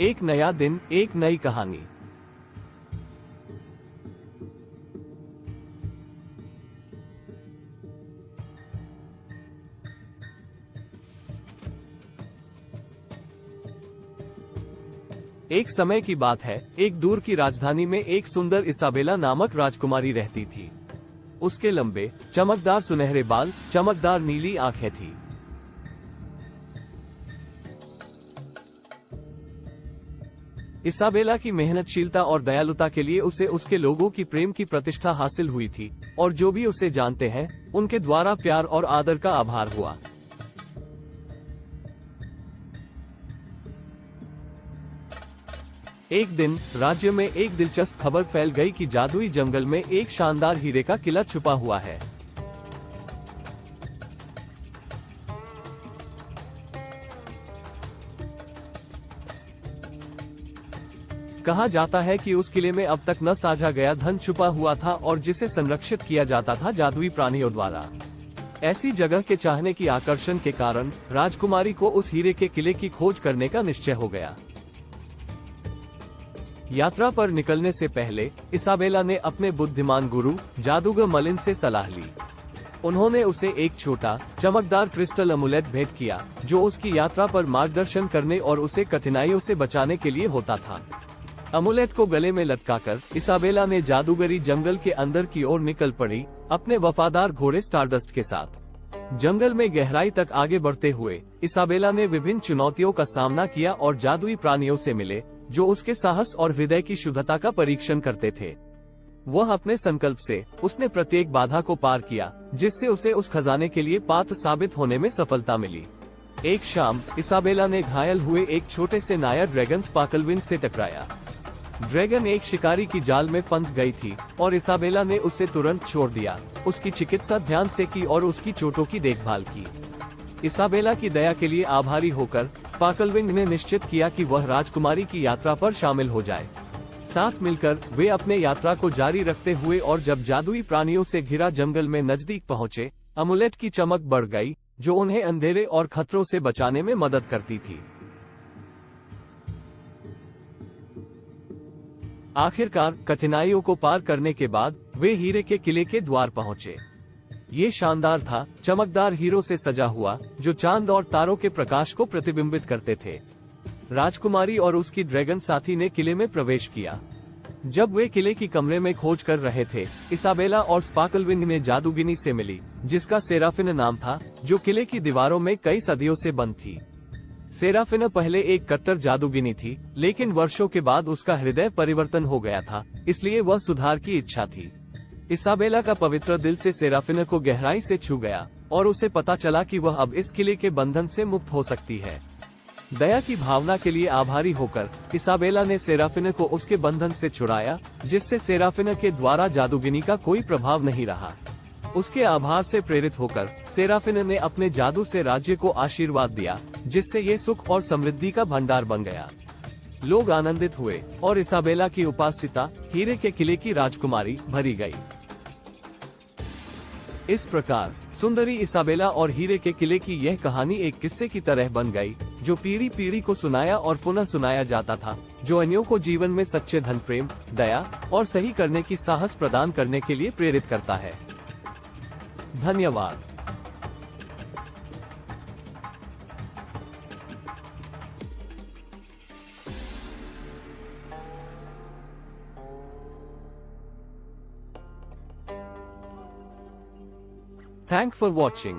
एक नया दिन, एक नई कहानी। एक समय की बात है, एक दूर की राजधानी में एक सुंदर इसाबेला नामक राजकुमारी रहती थी। उसके लंबे, चमकदार सुनहरे बाल, चमकदार नीली आंखें थी। इसाबेला की मेहनतशीलता और दयालुता के लिए उसे उसके लोगों की प्रेम की प्रतिष्ठा हासिल हुई थी और जो भी उसे जानते हैं उनके द्वारा प्यार और आदर का आभार हुआ। एक दिन राज्य में एक दिलचस्प खबर फैल गई कि जादुई जंगल में एक शानदार हीरे का किला छुपा हुआ है। कहा जाता है कि उस किले में अब तक न साझा गया धन छुपा हुआ था और जिसे संरक्षित किया जाता था जादुई प्राणियों द्वारा। ऐसी जगह के चाहने की आकर्षण के कारण राजकुमारी को उस हीरे के किले की खोज करने का निश्चय हो गया। यात्रा पर निकलने से पहले इसाबेला ने अपने बुद्धिमान गुरु जादूगर मलिन से सलाह ली। उन्होंने उसे एक छोटा चमकदार क्रिस्टल अमुलेट भेंट किया जो उसकी यात्रा पर मार्गदर्शन करने और उसे कठिनाइयों से बचाने के लिए होता था। अमुलेट को गले में लटकाकर इसाबेला ने जादूगरी जंगल के अंदर की ओर निकल पड़ी, अपने वफादार घोड़े स्टारडस्ट के साथ। जंगल में गहराई तक आगे बढ़ते हुए इसाबेला ने विभिन्न चुनौतियों का सामना किया और जादुई प्राणियों से मिले जो उसके साहस और हृदय की शुद्धता का परीक्षण करते थे। वह अपने संकल्प से उसने प्रत्येक बाधा को पार किया, जिससे उसे उस खजाने के लिए पात्र साबित होने में सफलता मिली। एक शाम इसाबेला ने घायल हुए एक छोटे से नाया ड्रैगन स्पार्कलविंग से टकराया। ड्रैगन एक शिकारी की जाल में फंस गई थी और इसाबेला ने उसे तुरंत छोड़ दिया, उसकी चिकित्सा ध्यान से की और उसकी चोटों की देखभाल की। इसाबेला की दया के लिए आभारी होकर स्पार्कलविंग ने निश्चित किया कि वह राजकुमारी की यात्रा पर शामिल हो जाए। साथ मिलकर वे अपने यात्रा को जारी रखते हुए और जब जादुई प्राणियों से घिरा जंगल में नजदीक पहुंचे, अमुलेट की चमक बढ़ गई जो उन्हें अंधेरे और खतरों से बचाने में मदद करती थी। आखिरकार कठिनाइयों को पार करने के बाद वे हीरे के किले के द्वार पहुंचे। ये शानदार था, चमकदार हीरों से सजा हुआ जो चांद और तारों के प्रकाश को प्रतिबिंबित करते थे। राजकुमारी और उसकी ड्रैगन साथी ने किले में प्रवेश किया। जब वे किले की कमरे में खोज कर रहे थे, इसाबेला और स्पार्कलविंग ने जादूगिनी से मिली जिसका सेराफिन नाम था, जो किले की दीवारों में कई सदियों से बंद थी। सेराफिन पहले एक कट्टर जादूगिनी थी, लेकिन वर्षों के बाद उसका हृदय परिवर्तन हो गया था, इसलिए वह सुधार की इच्छा थी। इसाबेला का पवित्र दिल से सेराफिन को गहराई से छू गया और उसे पता चला कि वह अब इस किले के बंधन से मुक्त हो सकती है। दया की भावना के लिए आभारी होकर इसाबेला ने सेराफिन को उसके बंधन से छुड़ाया, जिससे सेराफिन के द्वारा जादूगिनी का कोई प्रभाव नहीं रहा। उसके आभार से प्रेरित होकर सेराफिन ने अपने जादू से राज्य को आशीर्वाद दिया, जिससे ये सुख और समृद्धि का भंडार बन गया। लोग आनंदित हुए और इसाबेला की उपासिता हीरे के किले की राजकुमारी भरी गई। इस प्रकार सुंदरी इसाबेला और हीरे के किले की यह कहानी एक किस्से की तरह बन गई, जो पीढ़ी पीढ़ी को सुनाया और पुनः सुनाया जाता था, जो अन्यों को जीवन में सच्चे धन, प्रेम, दया और सही करने की साहस प्रदान करने के लिए प्रेरित करता है। धन्यवाद। Thanks for watching.